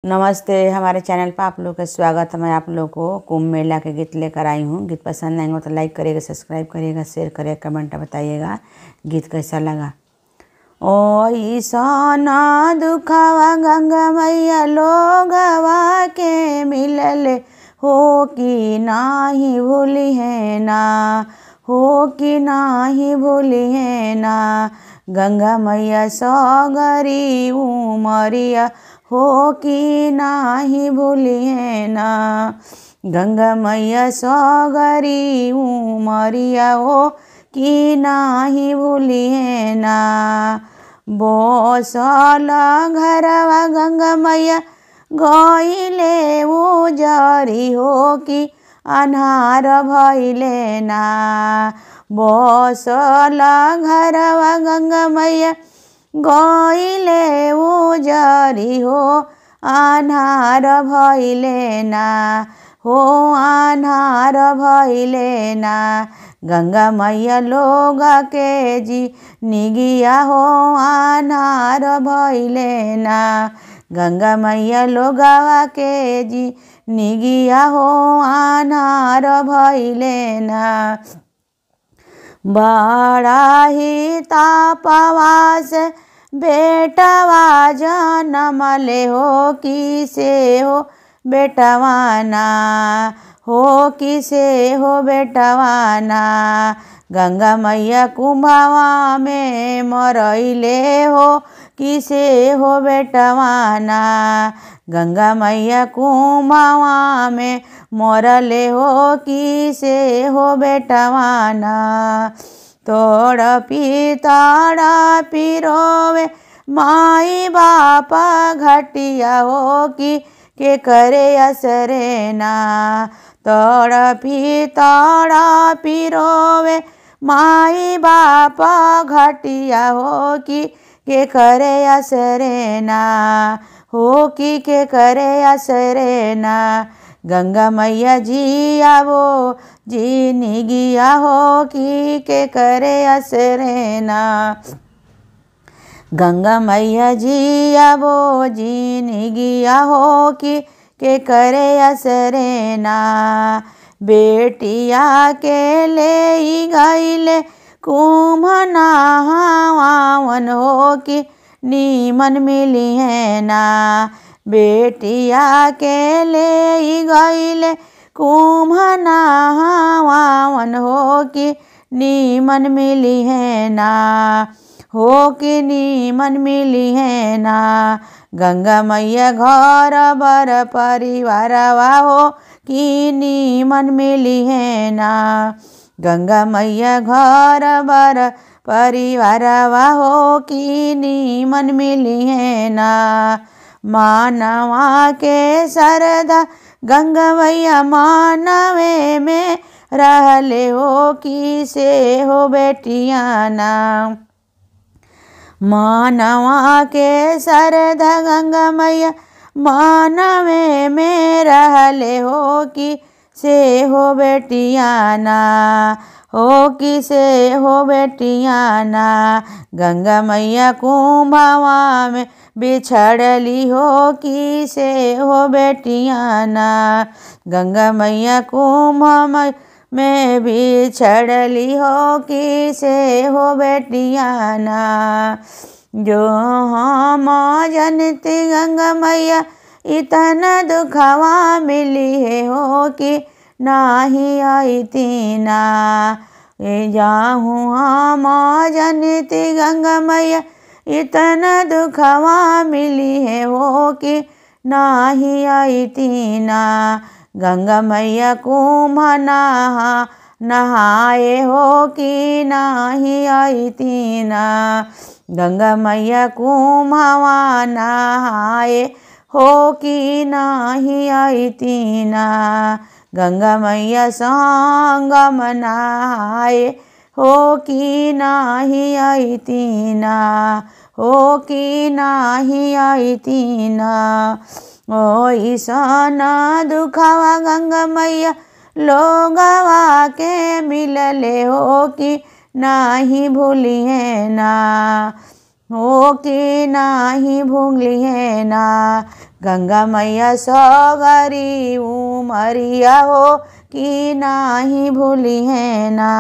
नमस्ते। हमारे चैनल पर आप लोग का स्वागत है। मैं आप लोग को कुंभ मेला के गीत लेकर आई हूँ। गीत पसंद आएंगे तो लाइक करिएगा, सब्सक्राइब करिएगा, शेयर करिएगा, कमेंट बताइएगा गीत कैसा लगा। ओ ईशाना दुखावा गंगा मैया लोगवा के मिलले हो कि नाही भूली है ना, हो कि नाही भूली है ना। गंगा मैया सगरी उमरिया हो कि नाही भूली है ना। गंगा मैया सगरी उमरिया हो कि नाही भूली है ना। बसल घरवा गंगा मैया गईले उजरी हो कि अन्हार भइले ना। बसल घरवा गंगा मैया गईले उजरी हो अन्हार भइले ना, हो अन्हार भइले ना। गंगा मैया लोग के जी निगिया हो अन्हार भइले ना। गंगा मैया लोगवा के जी निगिया हो अन्हार भइले ना। बड़ा ही तापवास बेटवा जनमले हो कि से हो बेटवाना, हो कि से हो बेटवाना। गंगा मैया कुंभवा में मरइले हो कि से हो बेटवाना। गंगा मैया कुंभवा में मरले हो कि से हो बेटवाना। तड़पी तड़पी रोवे माई बापा घटिया हो कि के करे असरे ना। तड़पी तड़पी रोवे माई बापा घटिया हो कि के करे असरे ना, हो कि के करे असरे ना। गंगा मैया जी आवो जी निगिया हो कि के करे असरे ना। गंगा मैया जी आवो जी निगिया हो कि के करे असरे ना। बेटिया के ले गईले कुंभ नहावन हो कि नीमन मिली है ना। बेटिया के ले गईले कुंभ नहावन हो कि नीमन मिली है ना, हो कि नीमन मिली है ना। गंगा मैया घर बर परिवारवा हो कि नीमन मिली है ना। गंगा मैया घर बर परिवारवा हो कि नीमन मिली है ना। मानवा के सरदा गंगा मैया मानवे में रहले हो कि से हो बेटियाना। मानवा के सरदा गंगा मैया मानवे में रहले हो कि से हो बेटियाना, हो कि से हो बेटियाना। गंगा मैया कुंभवा में बिछड़ली हो कि से हो बेटियाना। गंगा मैया कुंभ में बिछड़ली हो कि से हो बेटियाना। जो हम जनती गंगा मैया इतना दुखवा मिली है हो कि नाही आई तीना। जाहूँ हम जनती गंगा मैया इतना दुखवा मिली है हो कि नाही आई तीना। गंगा मैया कुंभ नहाए हो कि नाही आई तीना। गंगा मैया कुंभवा नहाए हो कि नाही आई तीना। गंगा मैया संगम नहाए हो कि नाही आई तीना, हो कि नाही आई तीना। ओ ईशाना दुखावा गंगा मैया लोगवा के मिलले हो कि नाही भूली है ना। हो कि नाही भूली है ना गंगा मैया सगरी उमरिया हो कि नाही भूली है ना।